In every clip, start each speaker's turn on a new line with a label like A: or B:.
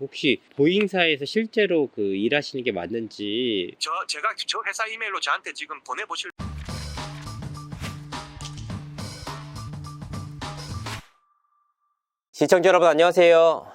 A: 혹시 보잉사에서 실제로 그 일하시는 게 맞는지.
B: 제가 저 회사 이메일로 저한테 지금 보내보실.
C: 시청자 여러분 안녕하세요.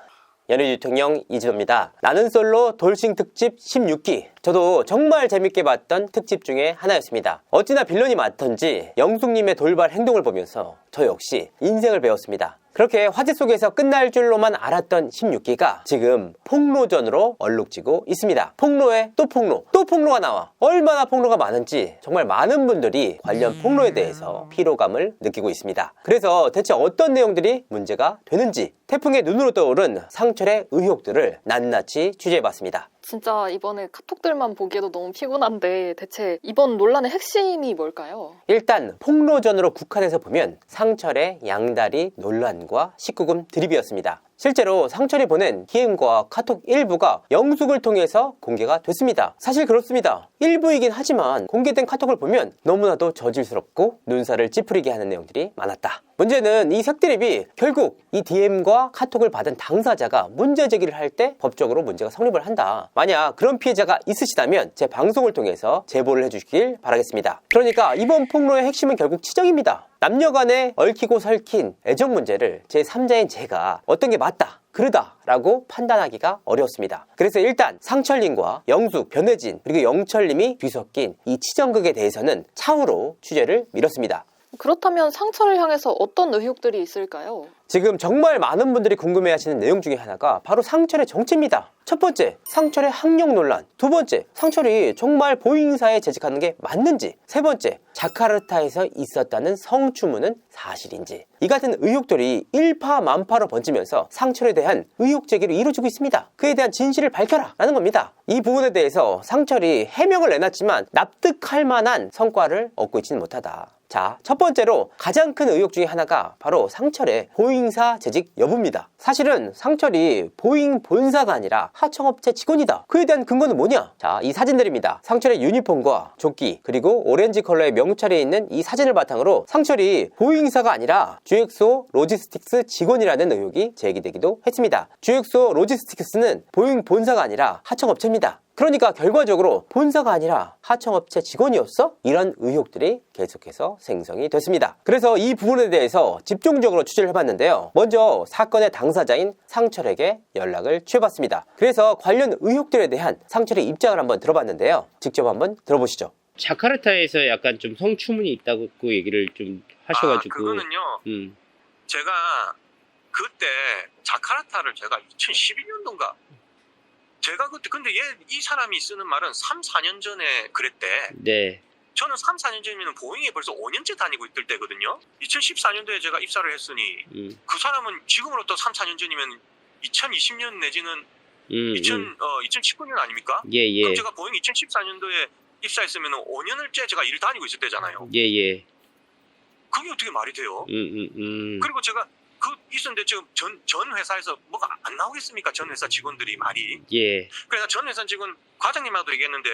C: 연예유통령 이진호입니다. 나는 솔로 돌싱 특집 16기. 저도 정말 재밌게 봤던 특집 중에 하나였습니다. 어찌나 빌런이 많던지 영숙님의 돌발 행동을 보면서 저 역시 인생을 배웠습니다. 그렇게 화제 속에서 끝날 줄로만 알았던 16기가 지금 폭로전으로 얼룩지고 있습니다. 폭로에 또 폭로, 또 폭로가 나와. 얼마나 폭로가 많은지 정말 많은 분들이 관련 폭로에 대해서 피로감을 느끼고 있습니다. 그래서 대체 어떤 내용들이 문제가 되는지 태풍의 눈으로 떠오른 상철의 의혹들을 낱낱이 취재해봤습니다.
D: 진짜 이번에 카톡들만 보기에도 너무 피곤한데 대체 이번 논란의 핵심이 뭘까요?
C: 일단 폭로전으로 국한해서 보면 상철의 양다리 논란과 19금 드립이었습니다. 실제로 상철이 보낸 DM과 카톡 일부가 영숙을 통해서 공개가 됐습니다. 사실 그렇습니다. 일부이긴 하지만 공개된 카톡을 보면 너무나도 저질스럽고 눈살을 찌푸리게 하는 내용들이 많았다. 문제는 이 색드립이 결국 이 DM과 카톡을 받은 당사자가 문제 제기를 할 때 법적으로 문제가 성립을 한다. 만약 그런 피해자가 있으시다면 제 방송을 통해서 제보를 해주시길 바라겠습니다. 그러니까 이번 폭로의 핵심은 결국 치정입니다. 남녀간에 얽히고 설킨 애정 문제를 제3자인 제가 어떤 게 맞다, 그르다 라고 판단하기가 어려웠습니다. 그래서 일단 상철님과 영숙, 변혜진 그리고 영철님이 뒤섞인 이 치정극에 대해서는 차후로 취재를 미뤘습니다.
D: 그렇다면 상철을 향해서 어떤 의혹들이 있을까요?
C: 지금 정말 많은 분들이 궁금해하시는 내용 중에 하나가 바로 상철의 정체입니다. 첫 번째, 상철의 학력 논란. 두 번째, 상철이 정말 보잉사에 재직하는 게 맞는지. 세 번째, 자카르타에서 있었다는 성추문은 사실인지. 이 같은 의혹들이 일파만파로 번지면서 상철에 대한 의혹 제기를 이루어지고 있습니다. 그에 대한 진실을 밝혀라 라는 겁니다. 이 부분에 대해서 상철이 해명을 내놨지만 납득할 만한 성과를 얻고 있지는 못하다. 자, 첫 번째로 가장 큰 의혹 중에 하나가 바로 상철의 보잉사 재직 여부입니다. 사실은 상철이 보잉 본사가 아니라 하청업체 직원이다. 그에 대한 근거는 뭐냐? 자, 이 사진들입니다. 상철의 유니폼과 조끼 그리고 오렌지 컬러의 명찰이 있는 이 사진을 바탕으로 상철이 보잉사가 아니라 GXO 로지스틱스 직원이라는 의혹이 제기되기도 했습니다. GXO 로지스틱스는 보잉 본사가 아니라 하청업체입니다. 그러니까 결과적으로 본사가 아니라 하청업체 직원이었어? 이런 의혹들이 계속해서 생성이 됐습니다. 그래서 이 부분에 대해서 집중적으로 취재를 해봤는데요. 먼저 사건의 당사자인 상철에게 연락을 취해봤습니다. 그래서 관련 의혹들에 대한 상철의 입장을 한번 들어봤는데요. 직접 한번 들어보시죠.
A: 자카르타에서 약간 좀 성추문이 있다고 얘기를 좀 하셔가지고.
B: 그거는요. 제가 그때 자카르타를 제가 2012년도인가 제가 그때 근데 이 사람이 쓰는 말은 3, 4년 전에 그랬대.
A: 네.
B: 저는 3, 4년 전이면 보잉에 벌써 5년째 다니고 있을 때거든요. 2014년도에 제가 입사를 했으니 그 사람은 지금으로부터 3, 4년 전이면 2020년 내지는 2019년 아닙니까?
A: 예.
B: 그럼 제가 보잉 2014년도에 입사했으면 5년을째 제가 일을 다니고 있을 때잖아요.
A: 예.
B: 그게 어떻게 말이 돼요? 그리고 제가 있었는데 지금 전 회사에서 뭐가 안 나오겠습니까? 전 회사 직원들이 말이.
A: 예.
B: 그래서 전 회사 직원 과장님하고도 얘기했는데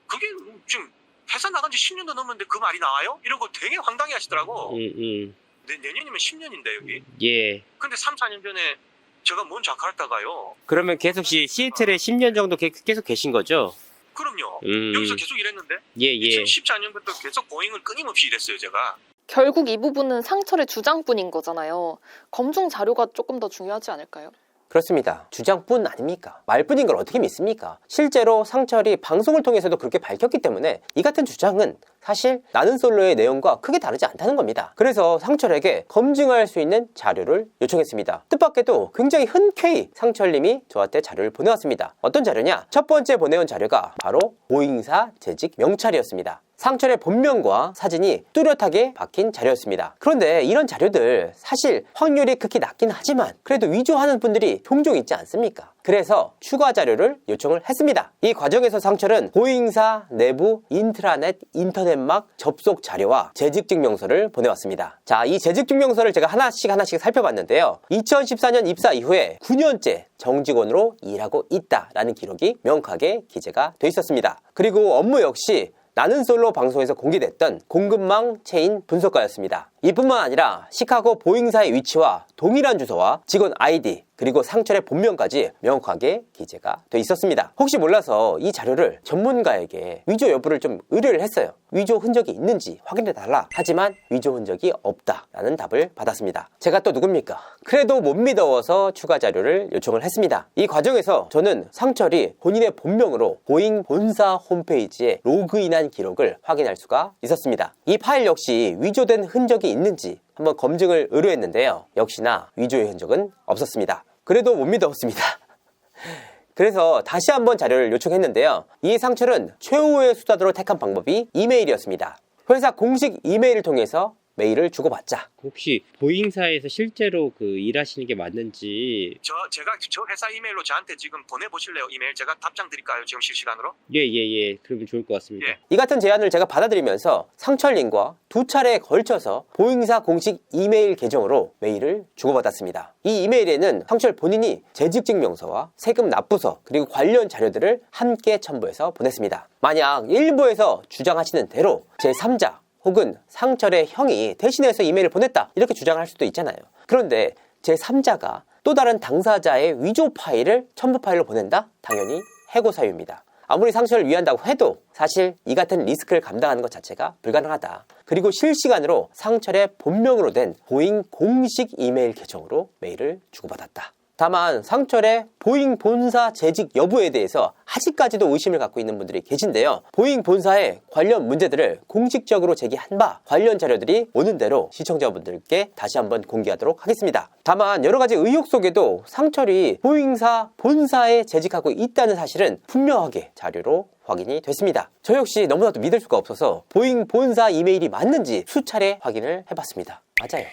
B: 그게 지금 회사 나간 지 10년도 넘었는데 그 말이 나와요? 이러고 되게 황당해 하시더라고. 내년이면 10년인데 여기.
A: 예.
B: 근데 3, 4년 전에 제가 뭔 자카르타가요.
A: 그러면 계속 시애틀에 10년 정도 계속 계신 거죠?
B: 그럼요. 여기서 계속 일했는데.
A: 예.
B: 2014년부터 계속 보잉을 끊임없이 일했어요 제가.
D: 결국 이 부분은 상철의 주장뿐인 거잖아요. 검증 자료가 조금 더 중요하지 않을까요?
C: 그렇습니다. 주장뿐 아닙니까? 말뿐인 걸 어떻게 믿습니까? 실제로 상철이 방송을 통해서도 그렇게 밝혔기 때문에 이 같은 주장은 사실 나는 솔로의 내용과 크게 다르지 않다는 겁니다. 그래서 상철에게 검증할 수 있는 자료를 요청했습니다. 뜻밖에도 굉장히 흔쾌히 상철님이 저한테 자료를 보내왔습니다. 어떤 자료냐? 첫 번째 보내온 자료가 바로 보잉사 재직 명찰이었습니다. 상철의 본명과 사진이 뚜렷하게 박힌 자료였습니다. 그런데 이런 자료들 사실 확률이 극히 낮긴 하지만 그래도 위조하는 분들이 종종 있지 않습니까? 그래서 추가 자료를 요청을 했습니다. 이 과정에서 상철은 보잉사 내부 인트라넷 인터넷막 접속 자료와 재직증명서를 보내왔습니다. 자, 이 재직증명서를 제가 하나씩 살펴봤는데요. 2014년 입사 이후에 9년째 정직원으로 일하고 있다라는 기록이 명확하게 기재가 돼 있었습니다. 그리고 업무 역시 나는 솔로 방송에서 공개됐던 공급망 체인 분석가였습니다. 이뿐만 아니라 시카고 보잉사의 위치와 동일한 주소와 직원 아이디 그리고 상철의 본명까지 명확하게 기재가 돼 있었습니다. 혹시 몰라서 이 자료를 전문가에게 위조 여부를 좀 의뢰를 했어요. 위조 흔적이 있는지 확인해달라. 하지만 위조 흔적이 없다라는 답을 받았습니다. 제가 또 누굽니까? 그래도 못 믿어서 추가 자료를 요청을 했습니다. 이 과정에서 저는 상철이 본인의 본명으로 보잉 본사 홈페이지에 로그인한 기록을 확인할 수가 있었습니다. 이 파일 역시 위조된 흔적이 있는지 한번 검증을 의뢰했는데요. 역시나 위조의 흔적은 없었습니다. 그래도 못 믿었습니다. 그래서 다시 한번 자료를 요청했는데요. 이 상철은 최후의 수단으로 택한 방법이 이메일이었습니다. 회사 공식 이메일을 통해서 메일을 주고받자.
A: 혹시 보잉사에서 실제로 그 일하시는 게 맞는지.
B: 제가 저 회사 이메일로 저한테 지금 보내보실래요? 이메일 제가 답장 드릴까요? 지금 실시간으로?
A: 예. 그러면 좋을 것 같습니다.
B: 예.
C: 이 같은 제안을 제가 받아들이면서 상철님과 2차례에 걸쳐서 보잉사 공식 이메일 계정으로 메일을 주고받았습니다. 이 이메일에는 상철 본인이 재직증명서와 세금 납부서 그리고 관련 자료들을 함께 첨부해서 보냈습니다. 만약 일부에서 주장하시는 대로 제3자 혹은 상철의 형이 대신해서 이메일을 보냈다 이렇게 주장할 수도 있잖아요. 그런데 제3자가 또 다른 당사자의 위조 파일을 첨부 파일로 보낸다? 당연히 해고 사유입니다. 아무리 상철을 위한다고 해도 사실 이 같은 리스크를 감당하는 것 자체가 불가능하다. 그리고 실시간으로 상철의 본명으로 된 보잉 공식 이메일 계정으로 메일을 주고받았다. 다만 상철의 보잉 본사 재직 여부에 대해서 아직까지도 의심을 갖고 있는 분들이 계신데요. 보잉 본사의 관련 문제들을 공식적으로 제기한 바 관련 자료들이 오는 대로 시청자분들께 다시 한번 공개하도록 하겠습니다. 다만 여러 가지 의혹 속에도 상철이 보잉사 본사에 재직하고 있다는 사실은 분명하게 자료로 확인이 됐습니다. 저 역시 너무나도 믿을 수가 없어서 보잉 본사 이메일이 맞는지 수차례 확인을 해봤습니다. 맞아요.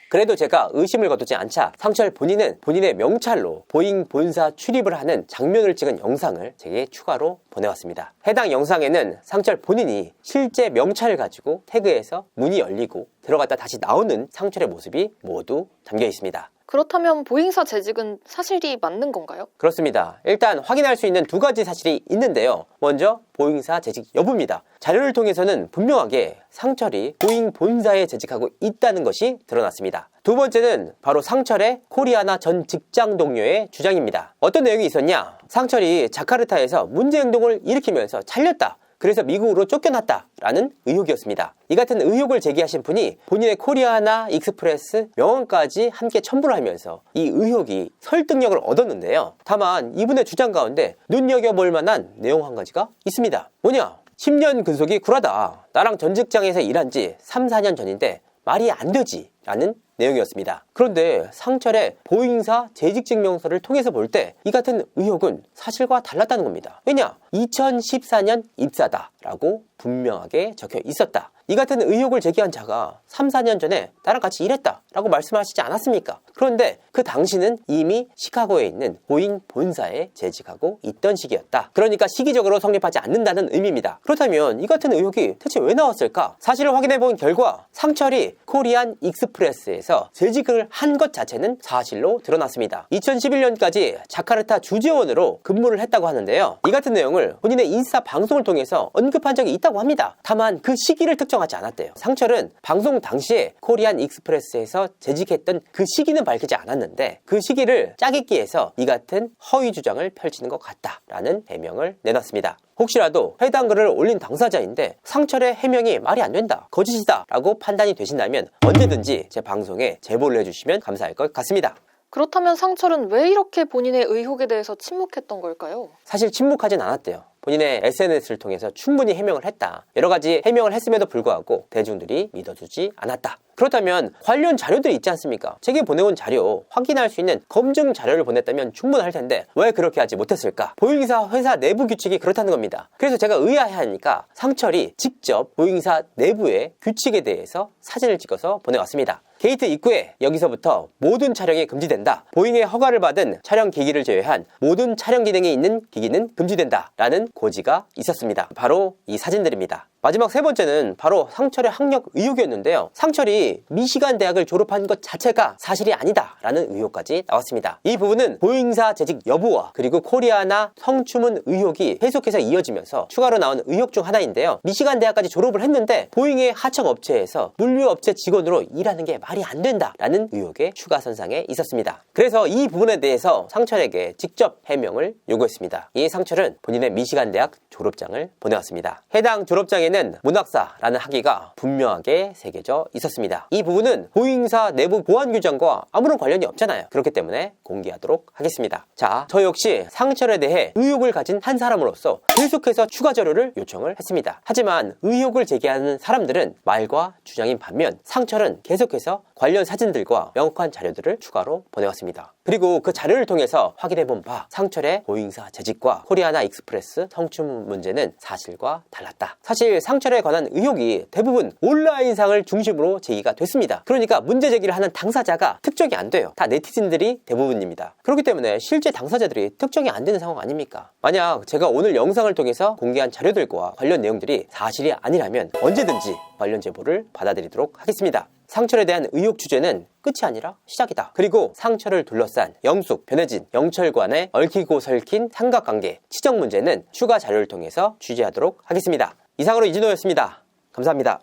C: 그래도 제가 의심을 거두지 않자 상철 본인은 본인의 명찰로 보잉 본사 출입을 하는 장면을 찍은 영상을 제게 추가로 보내왔습니다. 해당 영상에는 상철 본인이 실제 명찰을 가지고 태그해서 문이 열리고 들어갔다 다시 나오는 상철의 모습이 모두 담겨 있습니다.
D: 그렇다면 보잉사 재직은 사실이 맞는 건가요?
C: 그렇습니다. 일단 확인할 수 있는 두 가지 사실이 있는데요. 먼저 보잉사 재직 여부입니다. 자료를 통해서는 분명하게 상철이 보잉 본사에 재직하고 있다는 것이 드러났습니다. 두 번째는 바로 상철의 코리아나 전 직장 동료의 주장입니다. 어떤 내용이 있었냐? 상철이 자카르타에서 문제 행동을 일으키면서 잘렸다. 그래서 미국으로 쫓겨났다라는 의혹이었습니다. 이 같은 의혹을 제기하신 분이 본인의 코리아나 익스프레스 명함까지 함께 첨부를 하면서 이 의혹이 설득력을 얻었는데요. 다만 이분의 주장 가운데 눈여겨볼 만한 내용 한 가지가 있습니다. 뭐냐? 10년 근속이 굴하다. 나랑 전 직장에서 일한 지 3, 4년 전인데 말이 안 되지 라는 내용이었습니다. 그런데 상철의 보잉사 재직증명서를 통해서 볼 때 이 같은 의혹은 사실과 달랐다는 겁니다. 왜냐? 2014년 입사다 라고 분명하게 적혀 있었다. 이 같은 의혹을 제기한 자가 3, 4년 전에 나랑 같이 일했다 라고 말씀하시지 않았습니까? 그런데 그 당시는 이미 시카고에 있는 보잉 본사에 재직하고 있던 시기였다. 그러니까 시기적으로 성립하지 않는다는 의미입니다. 그렇다면 이 같은 의혹이 대체 왜 나왔을까? 사실을 확인해 본 결과 상철이 코리안 익스프레스에서 재직을 한 것 자체는 사실로 드러났습니다. 2011년까지 자카르타 주재원으로 근무를 했다고 하는데요. 이 같은 내용을 본인의 인스타 방송을 통해서 언급한 적이 있다고 합니다. 다만 그 시기를 특정하지 않았대요. 상철은 방송 당시에 코리안 익스프레스에서 재직했던 그 시기는 밝히지 않았는데 그 시기를 짜깁기해서 이 같은 허위 주장을 펼치는 것 같다라는 해명을 내놨습니다. 혹시라도 해당 글을 올린 당사자인데 상철의 해명이 말이 안 된다, 거짓이다 라고 판단이 되신다면 언제든지 제 방송에 제보를 해주시면 감사할 것 같습니다.
D: 그렇다면 상철은 왜 이렇게 본인의 의혹에 대해서 침묵했던 걸까요?
C: 사실 침묵하진 않았대요. 본인의 SNS를 통해서 충분히 해명을 했다. 여러 가지 해명을 했음에도 불구하고 대중들이 믿어주지 않았다. 그렇다면 관련 자료들이 있지 않습니까? 제게 보내온 자료, 확인할 수 있는 검증 자료를 보냈다면 충분할 텐데 왜 그렇게 하지 못했을까? 보잉사 회사 내부 규칙이 그렇다는 겁니다. 그래서 제가 의아해하니까 상철이 직접 보잉사 내부의 규칙에 대해서 사진을 찍어서 보내왔습니다. 게이트 입구에 여기서부터 모든 촬영이 금지된다. 보잉의 허가를 받은 촬영 기기를 제외한 모든 촬영 기능이 있는 기기는 금지된다. 라는 고지가 있었습니다. 바로 이 사진들입니다. 마지막 세 번째는 바로 상철의 학력 의혹이었는데요. 상철이 미시간 대학을 졸업한 것 자체가 사실이 아니다라는 의혹까지 나왔습니다. 이 부분은 보잉사 재직 여부와 그리고 코리아나 성추문 의혹이 계속해서 이어지면서 추가로 나온 의혹 중 하나인데요. 미시간 대학까지 졸업을 했는데 보잉의 하청 업체에서 물류업체 직원으로 일하는 게 말이 안 된다라는 의혹의 추가 선상에 있었습니다. 그래서 이 부분에 대해서 상철에게 직접 해명을 요구했습니다. 이에 상철은 본인의 미시간 대학 졸업장을 보내왔습니다. 해당 졸업장에는 문학사라는 학위가 분명하게 새겨져 있었습니다. 이 부분은 보잉사 내부 보안 규정과 아무런 관련이 없잖아요. 그렇기 때문에 공개하도록 하겠습니다. 자, 저 역시 상철에 대해 의혹을 가진 한 사람으로서 계속해서 추가 자료를 요청을 했습니다. 하지만 의혹을 제기하는 사람들은 말과 주장인 반면 상철은 계속해서 관련 사진들과 명확한 자료들을 추가로 보내왔습니다. 그리고 그 자료를 통해서 확인해본 바 상철의 보잉사 재직과 코리아나 익스프레스 성추문 문제는 사실과 달랐다. 사실 상철에 관한 의혹이 대부분 온라인상을 중심으로 제기가 됐습니다. 그러니까 문제 제기를 하는 당사자가 특정이 안 돼요. 다 네티즌들이 대부분입니다. 그렇기 때문에 실제 당사자들이 특정이 안 되는 상황 아닙니까? 만약 제가 오늘 영상을 통해서 공개한 자료들과 관련 내용들이 사실이 아니라면 언제든지 관련 제보를 받아들이도록 하겠습니다. 상철에 대한 의혹 주제는 끝이 아니라 시작이다. 그리고 상철을 둘러싼 영숙, 변혜진, 영철관의 얽히고 설킨 삼각관계, 치적 문제는 추가 자료를 통해서 취재하도록 하겠습니다. 이상으로 이진호였습니다. 감사합니다.